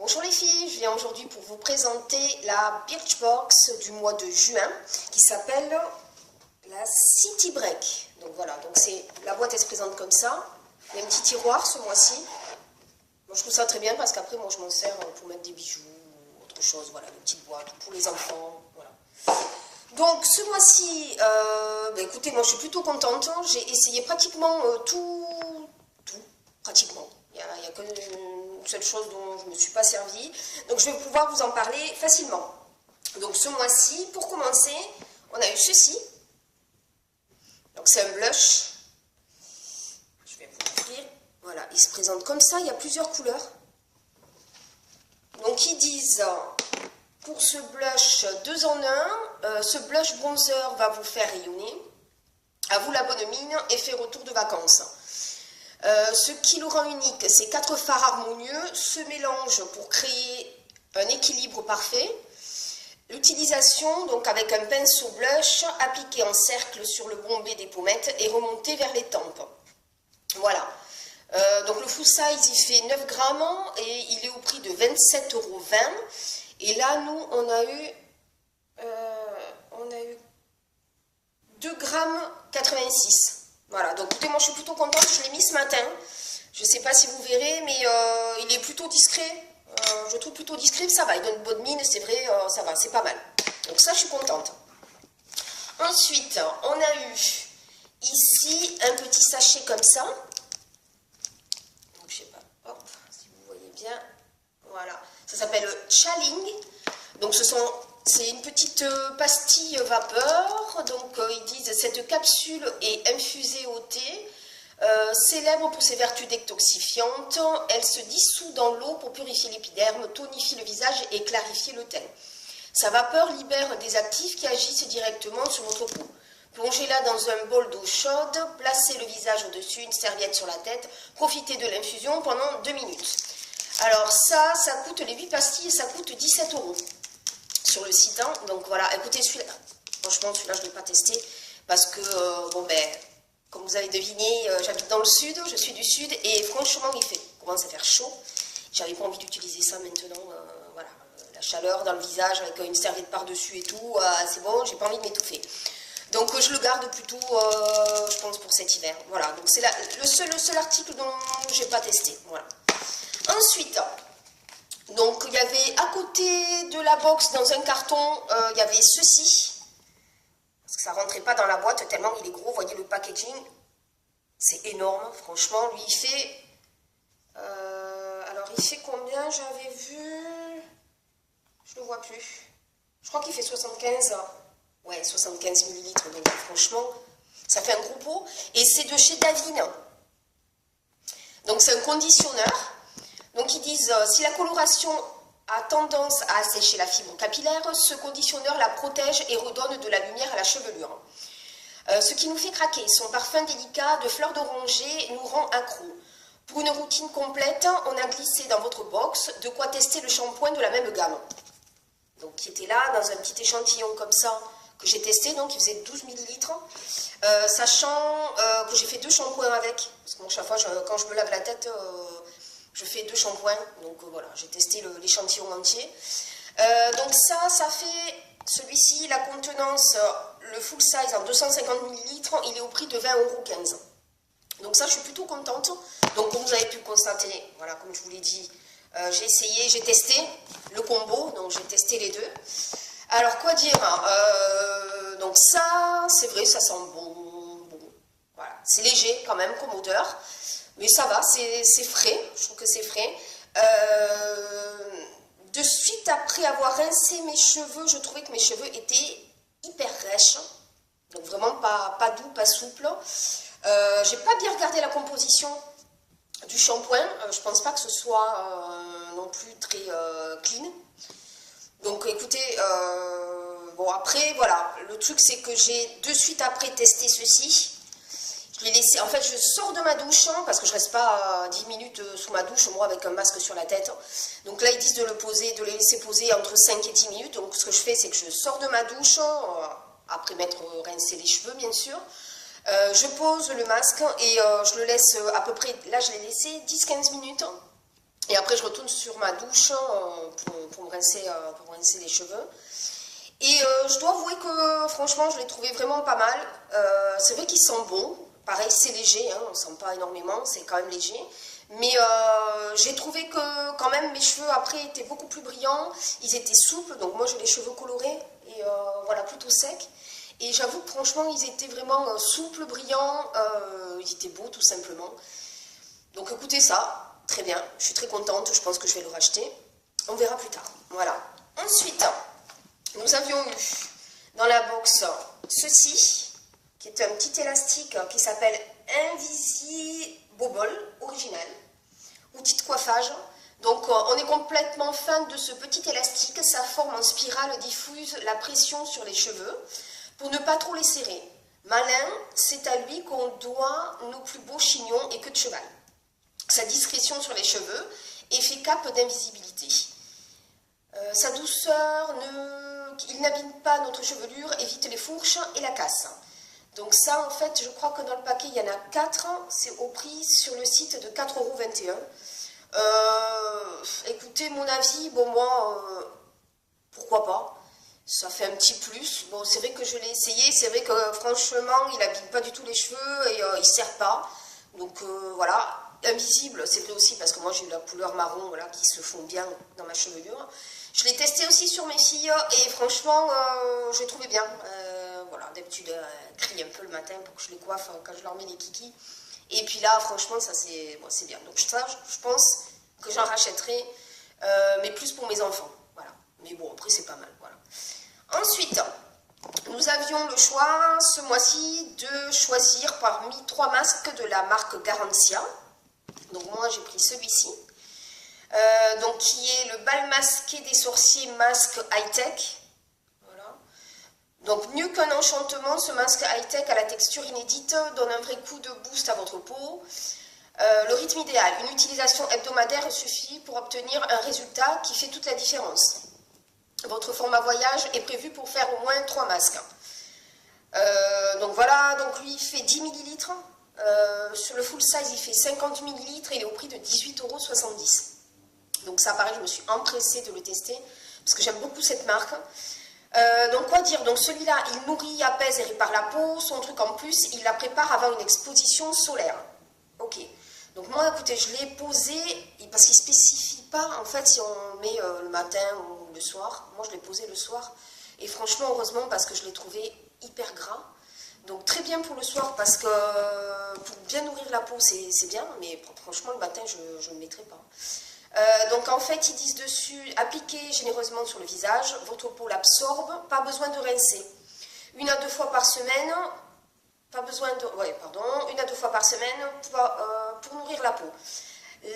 Bonjour les filles, je viens aujourd'hui pour vous présenter la Birchbox du mois de juin qui s'appelle la City Break. Donc voilà, la boîte elle se présente comme ça. Il y a un petit tiroir ce mois-ci. Moi je trouve ça très bien parce qu'après moi je m'en sers pour mettre des bijoux ou autre chose, voilà, une petite boîte pour les enfants, voilà. Donc ce mois-ci, écoutez, moi je suis plutôt contente, j'ai essayé pratiquement tout, pratiquement. Il n'y a qu'une seule chose dont je ne me suis pas servie. Donc je vais pouvoir vous en parler facilement. Donc ce mois-ci, pour commencer, on a eu ceci. Donc c'est un blush. Je vais vous l'ouvrir. Voilà, il se présente comme ça, il y a plusieurs couleurs. Donc ils disent, pour ce blush 2 en 1, ce blush bronzer va vous faire rayonner. À vous la bonne mine, effet retour de vacances. Ce qui le rend unique, c'est 4 fards harmonieux, se mélangent pour créer un équilibre parfait. L'utilisation, donc avec un pinceau blush, appliqué en cercle sur le bombé des pommettes et remonté vers les tempes. Voilà. Donc le full size, il fait 9 grammes et il est au prix de 27,20 €. Et là, nous, on a eu 2,86 grammes. Voilà, donc écoutez, moi je suis plutôt contente, je l'ai mis ce matin. Je ne sais pas si vous verrez, mais il est plutôt discret. Je trouve plutôt discret, ça va, il donne une bonne mine, c'est vrai, ça va, c'est pas mal. Donc ça, je suis contente. Ensuite, on a eu ici un petit sachet comme ça. Donc je sais pas, hop, si vous voyez bien. Voilà, ça s'appelle Chaling. Donc c'est une petite pastille vapeur. Donc ils disent cette capsule est infusée au thé, célèbre pour ses vertus détoxifiantes. Elle se dissout dans l'eau pour purifier l'épiderme, tonifier le visage et clarifier le teint. Sa vapeur libère des actifs qui agissent directement sur votre peau. Plongez-la dans un bol d'eau chaude, placez le visage au-dessus, une serviette sur la tête, profitez de l'infusion pendant 2 minutes. Alors ça coûte les 8 pastilles et ça coûte 17 € sur le site. Donc voilà, écoutez, celui-là, franchement, celui-là, je ne l'ai pas testé parce que, comme vous avez deviné, j'habite dans le sud, je suis du sud et franchement, il commence à faire chaud. J'avais pas envie d'utiliser ça maintenant, voilà, la chaleur dans le visage avec une serviette par-dessus et tout, c'est bon, j'ai pas envie de m'étouffer. Donc je le garde plutôt, je pense, pour cet hiver. Voilà, donc c'est le seul article dont j'ai pas testé, voilà. Ensuite, donc il y avait à côté de la box, dans un carton, il y avait ceci. Parce que ça ne rentrait pas dans la boîte tellement il est gros, vous voyez le packaging. C'est énorme, franchement. Lui, il fait... alors, il fait combien? J'avais vu... Je ne le vois plus. Je crois qu'il fait 75. Ouais, 75 ml. Donc, franchement, ça fait un gros pot. Et c'est de chez Davines. Donc, c'est un conditionneur. Donc ils disent, si la coloration a tendance à assécher la fibre capillaire, ce conditionneur la protège et redonne de la lumière à la chevelure. Ce qui nous fait craquer, son parfum délicat de fleurs d'oranger nous rend accro. Pour une routine complète, on a glissé dans votre box de quoi tester le shampoing de la même gamme. Donc qui était là, dans un petit échantillon comme ça, que j'ai testé, donc il faisait 12 ml. Sachant que j'ai fait 2 shampoings avec, parce que moi, chaque fois, quand je me lave la tête... je fais 2 shampoings, donc voilà, j'ai testé l'échantillon entier. Donc ça fait, celui-ci, la contenance, le full size en 250 ml, il est au prix de 20,15 €. Donc ça, je suis plutôt contente. Donc comme vous avez pu le constater, voilà, comme je vous l'ai dit, j'ai essayé, j'ai testé le combo, donc j'ai testé les deux. Alors quoi dire, donc ça, c'est vrai, ça sent bon, voilà, c'est léger quand même comme odeur. Mais ça va, c'est frais, je trouve que c'est frais. De suite après avoir rincé mes cheveux, je trouvais que mes cheveux étaient hyper rêches. Donc vraiment pas doux, pas souple. J'ai pas bien regardé la composition du shampoing. Je pense pas que ce soit non plus très clean. Donc écoutez, bon après voilà, le truc c'est que j'ai de suite après testé ceci. Je l'ai laissé, en fait je sors de ma douche, parce que je reste pas 10 minutes sous ma douche, moi avec un masque sur la tête. Donc là ils disent de le laisser poser entre 5 et 10 minutes. Donc ce que je fais c'est que je sors de ma douche, après m'être rincé les cheveux bien sûr. Je pose le masque et je le laisse à peu près, là je l'ai laissé 10-15 minutes. Et après, je retourne sur ma douche pour me rincer les cheveux. Et je dois avouer que franchement, je l'ai trouvé vraiment pas mal. C'est vrai qu'il sent bon. Pareil, c'est léger, hein, on ne sent pas énormément, c'est quand même léger. Mais j'ai trouvé que quand même mes cheveux après étaient beaucoup plus brillants. Ils étaient souples, donc moi j'ai les cheveux colorés et voilà, plutôt secs. Et j'avoue que franchement, ils étaient vraiment souples, brillants. Ils étaient beaux tout simplement. Donc écoutez ça, très bien, je suis très contente, je pense que je vais le racheter. On verra plus tard. Voilà. Ensuite, nous avions eu dans la box ceci, qui est un petit élastique qui s'appelle Invisibobble original, outil de coiffage. Donc on est complètement fan de ce petit élastique, sa forme en spirale diffuse la pression sur les cheveux pour ne pas trop les serrer. Malin, c'est à lui qu'on doit nos plus beaux chignons et queues de cheval. Sa discrétion sur les cheveux, effet cape d'invisibilité. Sa douceur, il n'abîme pas notre chevelure, évite les fourches et la casse. Donc ça, en fait, je crois que dans le paquet, il y en a 4. C'est au prix sur le site de 4,21 €. Écoutez, mon avis, bon, moi, pourquoi pas. Ça fait un petit plus. Bon, c'est vrai que je l'ai essayé. C'est vrai que, franchement, il n'abîme pas du tout les cheveux et il ne serre pas. Donc, voilà. Invisible, c'est vrai aussi parce que moi j'ai eu la couleur marron, voilà, qui se fond bien dans ma chevelure. Je l'ai testé aussi sur mes filles et franchement, je l'ai trouvé bien. Voilà, d'habitude, elles crient un peu le matin pour que je les coiffe quand je leur mets les kikis. Et puis là, franchement, ça c'est bon, bien. Donc ça, je pense que j'en rachèterai, mais plus pour mes enfants. Voilà. Mais bon, après c'est pas mal. Voilà. Ensuite, nous avions le choix ce mois-ci de choisir parmi 3 masques de la marque Garantia. Donc moi j'ai pris celui-ci, donc qui est le bal masqué des sorciers masque high-tech. Voilà. Donc mieux qu'un enchantement, ce masque high-tech à la texture inédite donne un vrai coup de boost à votre peau. Le rythme idéal, une utilisation hebdomadaire suffit pour obtenir un résultat qui fait toute la différence. Votre format voyage est prévu pour faire au moins 3 masques. Donc voilà, donc lui il fait 10 ml. Sur le full size il fait 50 ml et il est au prix de 18,70 €. Donc ça pareil, je me suis empressée de le tester parce que j'aime beaucoup cette marque. Donc quoi dire, donc celui-là il nourrit, apaise et répare la peau. Son truc en plus, il la prépare avant une exposition solaire. Ok, donc moi écoutez, je l'ai posé parce qu'il ne spécifie pas en fait si on met le matin ou le soir. Moi je l'ai posé le soir et franchement heureusement parce que je l'ai trouvé hyper gras. Donc très bien pour le soir parce que pour bien nourrir la peau c'est bien, mais franchement le matin je ne le mettrai pas. Donc en fait ils disent dessus, appliquez généreusement sur le visage, votre peau l'absorbe, pas besoin de rincer. 1 à 2 fois par semaine, pas besoin de, 1 à 2 fois par semaine pour nourrir la peau.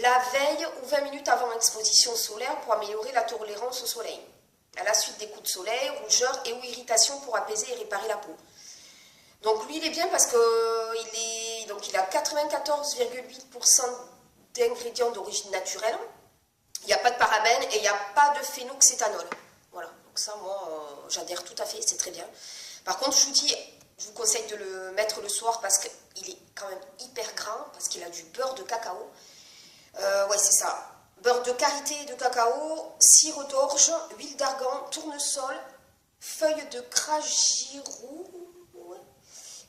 La veille ou 20 minutes avant l'exposition solaire pour améliorer la tolérance au soleil. À la suite des coups de soleil, rougeur et ou irritation pour apaiser et réparer la peau. Donc lui il est bien parce qu'il a 94,8% d'ingrédients d'origine naturelle. Il n'y a pas de parabènes et il n'y a pas de phénoxéthanol. Voilà, donc ça moi j'adhère tout à fait, c'est très bien. Par contre je vous conseille de le mettre le soir parce qu'il est quand même hyper gras, parce qu'il a du beurre de cacao. Ouais c'est ça, beurre de karité de cacao, sirop d'orge, huile d'argan, tournesol, feuilles de crajirou,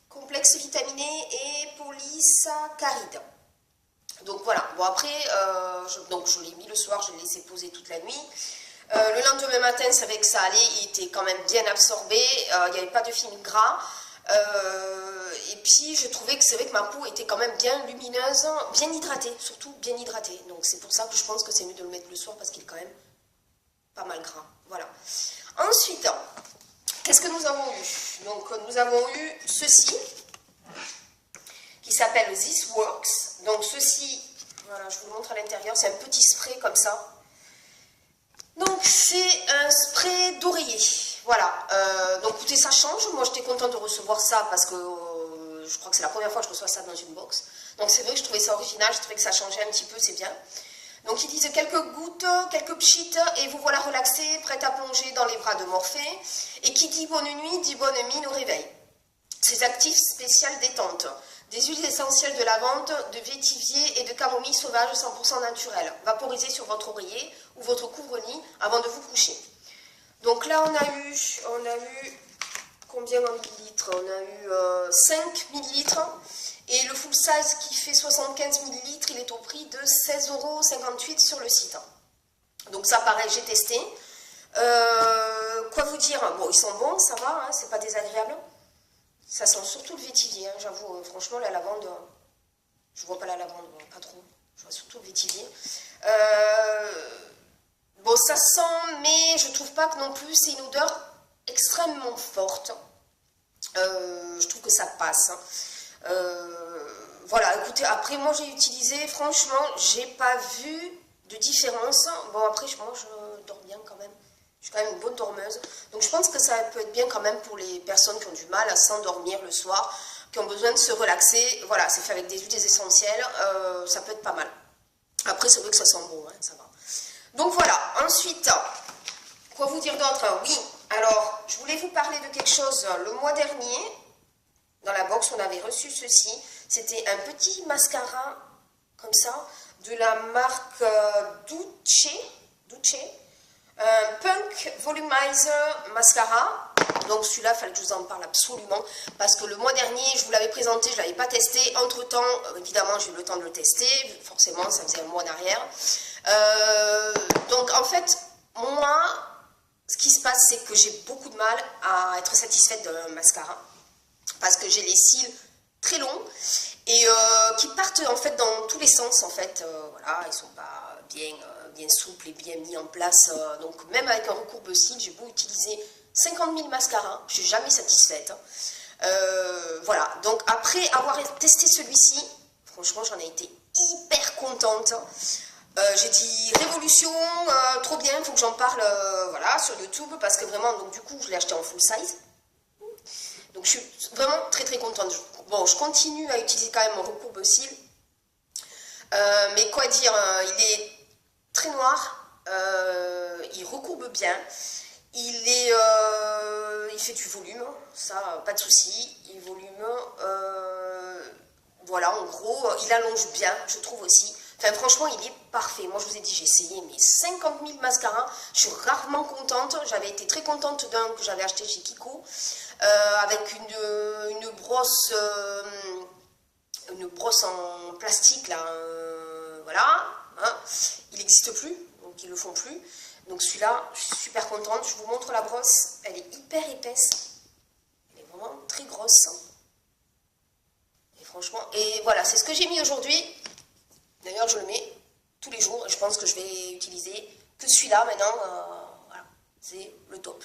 complexe vitaminé et polysaccharides. Donc voilà, bon après, je l'ai mis le soir, je l'ai laissé poser toute la nuit. Le lendemain matin, c'est vrai que ça allait, il était quand même bien absorbé, il n'y avait pas de film gras. Et puis je trouvais que c'est vrai que ma peau était quand même bien lumineuse, bien hydratée, surtout bien hydratée. Donc c'est pour ça que je pense que c'est mieux de le mettre le soir parce qu'il est quand même pas mal gras. Voilà. Ensuite, qu'est-ce que nous avons eu? Donc nous avons eu ceci qui s'appelle This Works. Donc ceci, voilà, je vous le montre à l'intérieur, c'est un petit spray comme ça. Donc c'est un spray d'oreiller. Voilà, donc écoutez, ça change. Moi j'étais contente de recevoir ça parce que je crois que c'est la première fois que je reçois ça dans une box. Donc c'est vrai que je trouvais ça original, je trouvais que ça changeait un petit peu, c'est bien. Donc ils disent quelques gouttes, quelques pchites et vous voilà relaxé, prête à plonger dans les bras de Morphée. Et qui dit bonne nuit, dit bonne mine au réveil. Ces actifs spéciales détente des huiles essentielles de lavande, de vétivier et de camomille sauvage 100% naturelle, vaporisées sur votre oreiller ou votre couvre-lit avant de vous coucher. Donc là, on a eu combien en millilitres? On a eu 5 millilitres. Et le full size qui fait 75 millilitres, il est au prix de 16,58 € sur le site. Donc ça, pareil, j'ai testé. Quoi vous dire? Bon, ils sont bons, ça va, hein, c'est pas désagréable. Ça sent surtout le vétivier, hein, j'avoue. Franchement, la lavande, je vois pas la lavande, bon, pas trop. Je vois surtout le vétivier. Bon, ça sent, mais je trouve pas que non plus, c'est une odeur extrêmement forte. Je trouve que ça passe. Hein. Voilà, écoutez, après moi j'ai utilisé, franchement, j'ai pas vu de différence. Bon, après, moi je dors bien quand même. Je suis quand même une bonne dormeuse. Donc je pense que ça peut être bien quand même pour les personnes qui ont du mal à s'endormir le soir, qui ont besoin de se relaxer. Voilà, c'est fait avec des huiles essentielles, ça peut être pas mal. Après, c'est vrai que ça sent bon, hein, ça va. Donc voilà, ensuite, quoi vous dire d'autre? Oui, alors, je voulais vous parler de quelque chose le mois dernier. Dans la box, on avait reçu ceci. C'était un petit mascara, comme ça, de la marque Duce. Un Punk Volumizer Mascara. Donc celui-là, il fallait que je vous en parle absolument. Parce que le mois dernier, je vous l'avais présenté, je ne l'avais pas testé. Entre-temps, évidemment, j'ai eu le temps de le tester. Forcément, ça faisait un mois en arrière. Donc en fait, moi, ce qui se passe, c'est que j'ai beaucoup de mal à être satisfaite d'un mascara. Parce que j'ai les cils très longs et qui partent en fait dans tous les sens en fait. Voilà, ils sont pas bien souples et bien mis en place. Donc même avec un recourbe-cils, j'ai beau utiliser 50 000 mascaras, je suis jamais satisfaite. Voilà, donc après avoir testé celui-ci, franchement j'en ai été hyper contente. J'ai dit révolution, trop bien, il faut que j'en parle voilà, sur YouTube parce que vraiment, donc du coup je l'ai acheté en full size. Donc je suis vraiment très très contente. Bon, je continue à utiliser quand même mon recourbe-cils. Mais quoi dire, il est très noir, il recourbe bien, il fait du volume, ça pas de souci, il volume, voilà en gros, il allonge bien, je trouve aussi. Enfin franchement il est parfait, moi je vous ai dit j'ai essayé mais 50 000 mascaras, je suis rarement contente, j'avais été très contente d'un que j'avais acheté chez Kiko, avec une brosse en plastique là, voilà, hein. Il n'existe plus, donc ils le font plus, donc celui-là je suis super contente, je vous montre la brosse, elle est hyper épaisse, elle est vraiment très grosse, hein. Et franchement, et voilà c'est ce que j'ai mis aujourd'hui. D'ailleurs, je le mets tous les jours et je pense que je vais utiliser que celui-là maintenant. Voilà, c'est le top.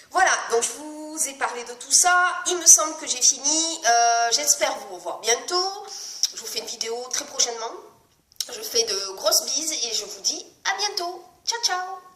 Voilà, donc je vous ai parlé de tout ça. Il me semble que j'ai fini. J'espère vous revoir bientôt. Je vous fais une vidéo très prochainement. Je fais de grosses bises et je vous dis à bientôt. Ciao, ciao!